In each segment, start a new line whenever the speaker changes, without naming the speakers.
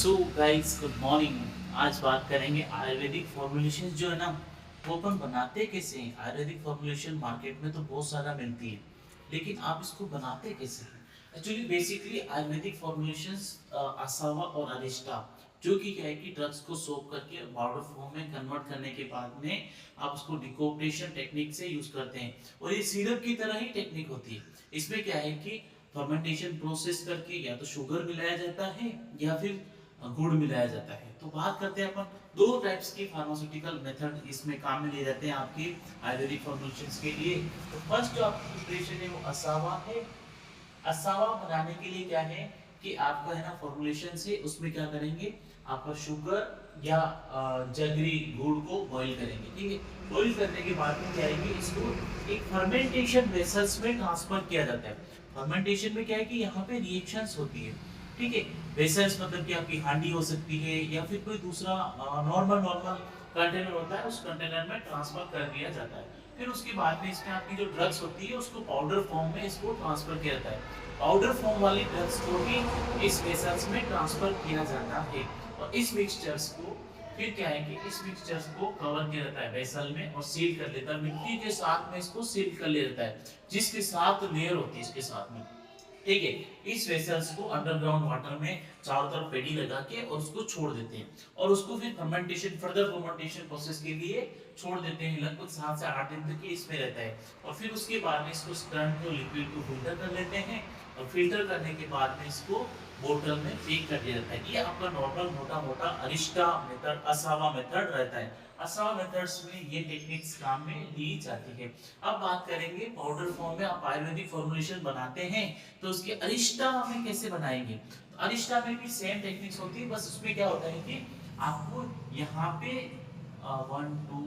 So guys good morning. आज बात करेंगे आयुर्वेदिक फॉर्मुलेशन जो है ना, वो अपन बनाते कैसे हैं। आयुर्वेदिक फॉर्मुलेशन मार्केट में तो बहुत सारा मिलती है, लेकिन आप इसको बनाते कैसे हैं। एक्चुअली बेसिकली आयुर्वेदिक फॉर्मुलेशंस असावा और अरिस्टा, जो कि क्या है कि ड्रग्स को सोक करके पाउडर फॉर्म में कन्वर्ट करने के बाद में आप उसको डिकोप्टेशन टेक्निक से यूज करते हैं। और ये सिरप की तरह ही टेक्निक होती है। इसमें क्या है कि फर्मेंटेशन प्रोसेस करके या तो शुगर मिलाया जाता है या फिर गुड़ मिलाया जाता है। तो बात करते हैं अपन दो टाइप्स की फार्मास्यूटिकल मेथड इसमें काम में लिए जाते हैं आपकी आयुर्वेदिक फॉर्मुलेशंस के लिए। तो फर्स्ट जो आपकी प्रिपरेशन है वो असावा है। असावा बनाने के लिए क्या है कि आपका है ना फॉर्मुलेशन से उसमें क्या करेंगे, आपका शुगर या जगरी गुड़ को बॉईल करेंगे। ठीक है, बॉईल करने के बाद में क्या है कि इसको एक फर्मेंटेशन वेसल्स में ट्रांसफर किया जाता है। फर्मेंटेशन में क्या है कि यहाँ पे रिएक्शंस होती है। ठीक है, वेसल्स मतलब कि आपकी हांडी हो सकती है या फिर कोई दूसरा नॉर्मल नॉर्मल कंटेनर होता है, उस कंटेनर में ट्रांसफर कर दिया जाता है। फिर उसके बाद में इसमें आपकी जो ड्रग्स होती है उसको पाउडर फॉर्म में इसको ट्रांसफर किया जाता है। पाउडर फॉर्म वाली ड्रग्स को भी इस वेसल्स में ट्रांसफर किया जाता है। और इस मिक्सचर्स को फिर क्या है कि इस मिक्सचर्स को कवर किया जाता है वेसल में और सील कर लेता है। मिट्टी के साथ में इसको सील कर लिया जाता है, जिसके साथ लेयर होती है इसके साथ में। ठीक है, इस वेसल्स को अंडरग्राउंड वाटर में चारों तरफ पेडी लगा के और उसको छोड़ देते हैं और उसको फिर फर्मेंटेशन फर्दर फर्मेंटेशन प्रोसेस के लिए छोड़ देते हैं। लगभग 7 से 8 दिन तक ये इसमें रहता है। और फिर उसके बाद में इसको स्टर्न को लिक्विड को फिल्टर कर लेते हैं और फिल्टर करने के बाद में इसको बोतल में पैक कर दिया जाता है। ये आपका नॉर्मल मोटा मोटा अरिस्टा मेथड असावा मेथड रहता है। असावा मेथड्स में ये टेक्निक्स काम में ली जाती है। अब बात करेंगे पाउडर फॉर्म में आप आयुर्वेदिक फॉर्मुलेशन बनाते हैं तो उसके अरिष्टा में कैसे बनाएंगे। तो अरिष्टा में भी सेम टेक्निक्स होती है, बस उसमें क्या होता है कि आपको यहाँ पे 1 2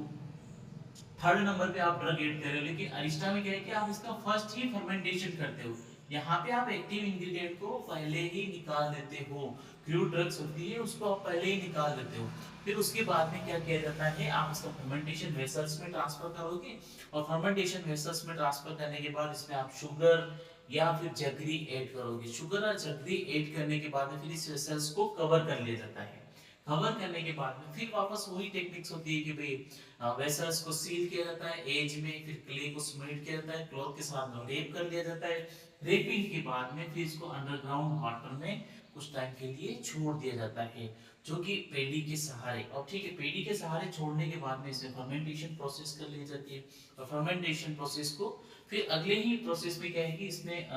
थर्ड नंबर पे आप ड्रग ऐड कर रहे हो, लेकिन अरिस्टा में क्या है कि आप इसका फर्स्ट ही फर्मेंटेशन करते हो। यहाँ पे आप एक्टिव इंग्रेडिएंट को पहले ही निकाल देते हो। क्रूड ड्रग्स होती है उसको आप पहले ही निकाल देते हो। फिर उसके बाद में क्या किया जाता है, आप इसका फर्मेंटेशन वेसल्स में ट्रांसफर करोगे और फर्मेंटेशन वेसल्स में ट्रांसफर करने के बाद इसमें आप शुगर या फिर जगरी ऐड करोगे। शुगर और जगरी ऐड करने के बाद में फिर इस वेसल्स को कवर कर लिया जाता है। कवर करने के बाद में फिर वापस वही टेक्निक्स होती है कि भाई वेसल्स को सील किया जाता है एज में, फिर क्ले को स्मेल्ट किया जाता है, क्लॉथ के साथ में रेप कर लिया जाता है। रेपिंग के बाद में फिर इसको अंडरग्राउंड वाटर में कुछ टाइम के लिए छोड़ दिया जाता है, जो कि पेडी के सहारे। और ठीक है, पेडी के सहारे छोड़ने के बाद में इसे फर्मेंटेशन प्रोसेस कर ली जाती है। और फर्मेंटेशन प्रोसेस को फिर अगले ही प्रोसेस में क्या है कि इसमें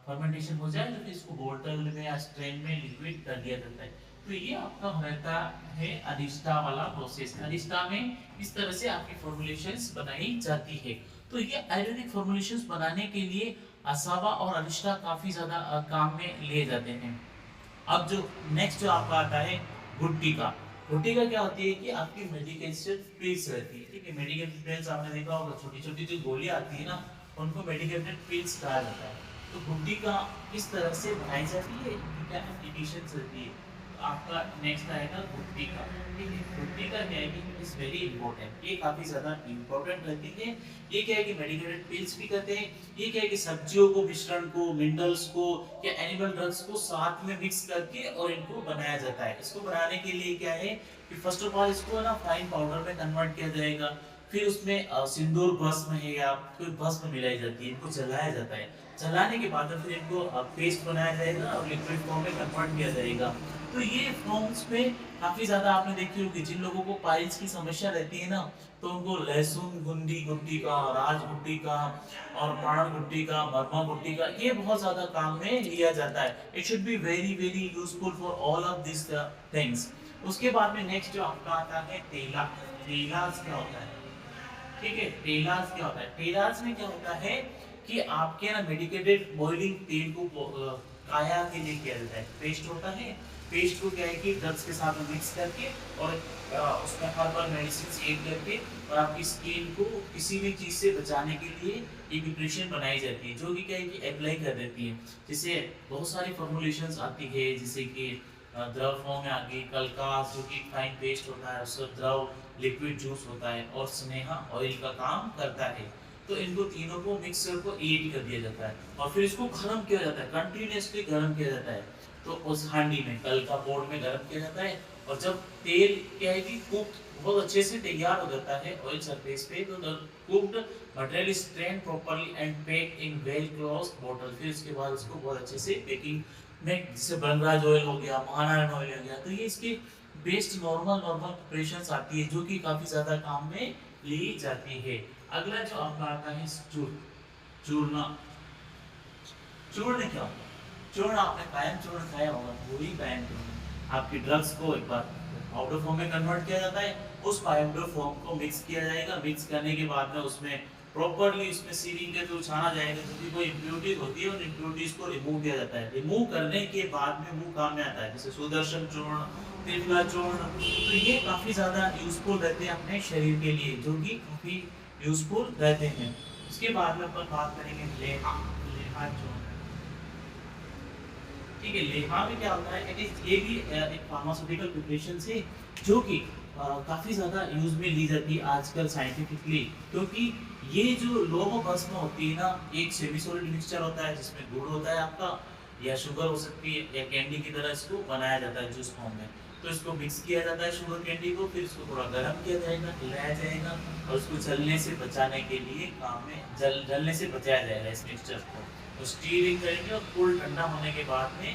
फर्मेंटेशन हो जाए तो फिर इसको बोतल में या स्ट्रेन में लिक्विड कर दिया जाता है। तो ये आपका रहता है अरिस्टा वाला प्रोसेस। अरिस्टा में इस तरह से आपकी फॉर्मुलेशंस बनाई जाती है। तो ये आयुर्वेदिक फॉर्मुलेशंस बनाने के लिए असावा और अरिस्टा काफी ज्यादा काम में लिए जाते हैं। अब जो नेक्स्ट जो आपका आता है गुट्टिका। गुट्टिका क्या होती है कि आपकी मेडिकेशन पिल्स रहती है। ठीक है, मेडिकेशन पिल्स आपने देखा होगा, छोटी छोटी जो गोलियां आती है ना, उनको मेडिकेटेड पिल्स कहा जाता है। तो गुट्टिका किस तरह से बनाई जाती है, क्या एप्लीकेशंस रहती है। तो आपका नेक्स्ट आएगा गुट्टिका। ठीक है, गुट्टिका क्या है कि इज वेरी इंपॉर्टेंट, ये काफी ज्यादा इंपॉर्टेंट रहती है। ये क्या है कि मेडिकेटेड पिल्स भी कहते हैं। ये क्या है कि सब्जियों को, मिश्रण को, मिनरल्स को या एनिमल ड्रग्स को साथ में मिक्स करके और इनको बनाया जाता है। इसको बनाने के लिए क्या है कि फर्स्ट ऑफ ऑल इसको ना फाइन पाउडर में कन्वर्ट किया जाएगा। फिर उसमें सिंदूर भस्म है या कोई भस्म मिलाई जाती है, इनको जलाया जाता है। जलाने के बाद फिर इनको पेस्ट बनाया जाएगा और लिक्विड फॉर्म में कन्वर्ट किया जाएगा। तो ये फॉर्म्स में काफी ज्यादा आपने देखी होगी, जिन लोगों को पाइल्स की समस्या रहती है ना, तो उनको लहसुन गुंडी गुट्टी का, राज गुट्टी का और प्राण गुट्टी का, मरमा गुट्टी का, ये बहुत ज्यादा काम में लिया जाता है। It should be very very useful for all of this things. उसके बाद में नेक्स्ट जो आपका आता है तेला। तेलाज क्या होता है। ठीक है, टेलास क्या होता है। टेलास में क्या होता है कि आपके ना मेडिकेटेड बॉइलिंग तेल को काया के लिए किया जाता है। पेस्ट होता है, पेस्ट को क्या है कि ड्रग्स के साथ मिक्स करके और उसमें हर्बल मेडिसिन ऐड करके और आपकी स्किन को किसी भी चीज से बचाने के लिए एक प्रिपरेशन बनाई जाती है, जो कि क्या है कि अप्लाई कर देती है। जैसे बहुत सारी फॉर्मुलेशंस आती है, जैसे कि द्रव फॉर्म में आगे कलकास जो कि फाइन पेस्ट होता है, उसका द्रव लिक्विड जूस होता है और स्नेहा ऑयल का काम करता है। तो इनको तीनों को मिक्सर को ऐड कर दिया जाता है और फिर इसको गर्म किया जाता है, कंटिन्यूअसली गर्म किया जाता है। तो उस हांडी में कल का पोर्ट में गर्म किया जाता है, और जब तेल क्या है कि कुक बहुत अच्छे से तैयार हो जाता है ऑयल सरफेस पे, तो the cooked material is strain properly and packed in well closed bottle. फिर उसके बाद उसको बहुत अच्छे से पैकिंग में, जैसे बनराज ऑयल हो गया, महानारायण ऑयल हो गया, तो ये इसके बेस्ट नॉर्मल नॉर्मल प्रिपरेशंस आती है जो कि काफी ज्यादा काम में ली जाती है। अगला जो आपका आता है चूरमा। चूर्ण क्या होता है? चूर्ण आपने कायम चूर्ण खाया होगा, वही कायम चूर्ण। आपकी ड्रग्स को एक बार पाउडर फॉर्म में कन्वर्ट किया जाता है, उस पाउडर फॉर्म को मिक्स किया जाएगा, मिक्स करने के बाद में उसमें प्रॉपरली उसमें सीरिंग के थ्रू छाना जाएगा, क्योंकि कोई इम्प्योरिटीज होती है, उन इम्प्योरिटीज को रिमूव किया जाता है। रिमूव करने के बाद में वो काम में आता है, जैसे सुदर्शन चूर्ण, त्रिफला चूर्ण। तो ये काफी ज्यादा यूजफुल रहते हैं अपने शरीर के लिए, जो कि काफी यूजफुल रहते हैं। उसके बाद में अपन बात करेंगे लेहा। लेहा चूर्ण, ठीक है। लेहा में क्या होता है, ये भी एक फार्मास्यूटिकल प्रिपरेशन से, जो कि काफी ज्यादा यूज में ली जाती है आजकल साइंटिफिकली, क्योंकि ये जो लौह भस्म होती है ना, एक सेमी सॉलिड मिक्सचर होता है जिसमें गुड़ होता है आपका, या शुगर हो सकती है, या कैंडी की तरह इसको बनाया जाता है जूस फॉर्म में। तो इसको मिक्स किया जाता है शुगर कैंडी को, फिर इसको थोड़ा गर्म किया जाएगा, हिलाया जाएगा, और उसको जलने से बचाने के लिए काम में, जलने से बचाया जाएगा इस मिक्सचर को। तो स्टीरिंग करेंगे, और फुल ठंडा होने के बाद में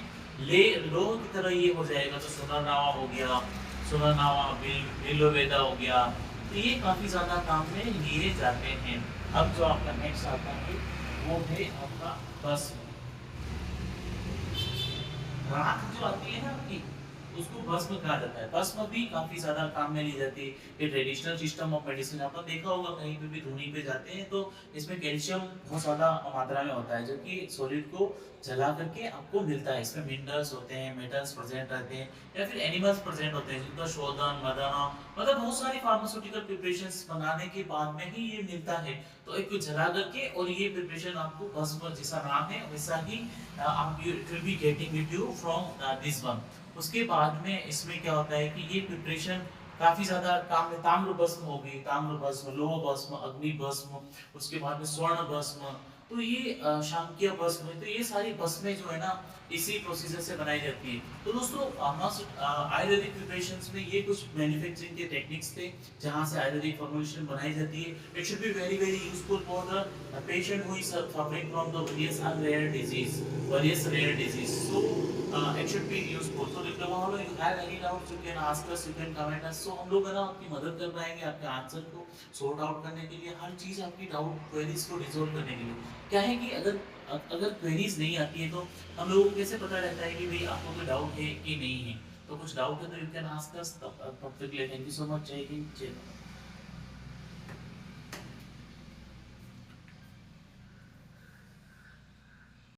ले लोह की तरह ये हो जाएगा। तो सुनरनावा हो गया, सुनरनावा बिल्ववेदा हो गया, तो ये काफी ज्यादा काम में लिए जाते हैं। अब जो आपका नेक्स्ट आता है वो है आपका भस्म। राख जो आती है ना आपकी, उसको भस्म कहा जाता है। भस्म भी काफी ज्यादा काम में ली जाती है। ये ट्रेडिशनल सिस्टम ऑफ मेडिसिन आपने देखा होगा, कहीं पे भी धुनी पे जाते हैं तो इसमें कैल्शियम बहुत ज्यादा मात्रा में होता है, जो कि सॉलिड को जला करके आपको मिलता है। इसमें मिनरल्स होते हैं, मेटल्स प्रेजेंट रहते हैं, या फिर एनिमल्स प्रेजेंट होते हैं, जिनका शोधन मदन, मतलब बहुत सारी फार्मास्यूटिकल प्रिपरेशंस बनाने के बाद में ही ये मिलता है। तो एक को जला करके, और ये प्रिपरेशन आपको भस्म, जैसा नाम है वैसा ही आप it will be getting it you from this one. उसके बाद में इसमें क्या होता है कि ये प्रिपरेशन काफी ज्यादा काम में, ताम्र भस्म हो गई, ताम्र भस्म, लोह भस्म, अग्नि भस्म, उसके बाद में स्वर्ण भस्म, तो ये शांक्य भस्म, तो ये सारी भस्में जो है ना इसी प्रोसीजर से बनाई जाती है। तो दोस्तों आयुर्वेदिक प्रिपरेशंस में ये कुछ मैन्युफैक्चरिंग के टेक्निक्स थे जहां से आयुर्वेदिक फॉर्मुलेशन बनाई जाती है। It should be very very useful for the patient who is suffering from the various rare disease, so it should be useful. So if tomorrow you have any doubts, you can ask us, you can comment us. So हम लोग है ना आपकी मदद कर पाएंगे आपके answer को सॉर्ट आउट करने के लिए, हर चीज आपकी डाउट क्वेरीज को रिजॉल्व करने के लिए। क्या है कि अगर क्वेरीज नहीं आती है तो हम लोगों को कैसे पता रहता है कि भाई आपको कोई डाउट है कि नहीं है। तो कुछ डाउट है तो यू कैन आस्क अस। तब तक के लिए थैंक यू सो मच। जय हिंद, जय भारत।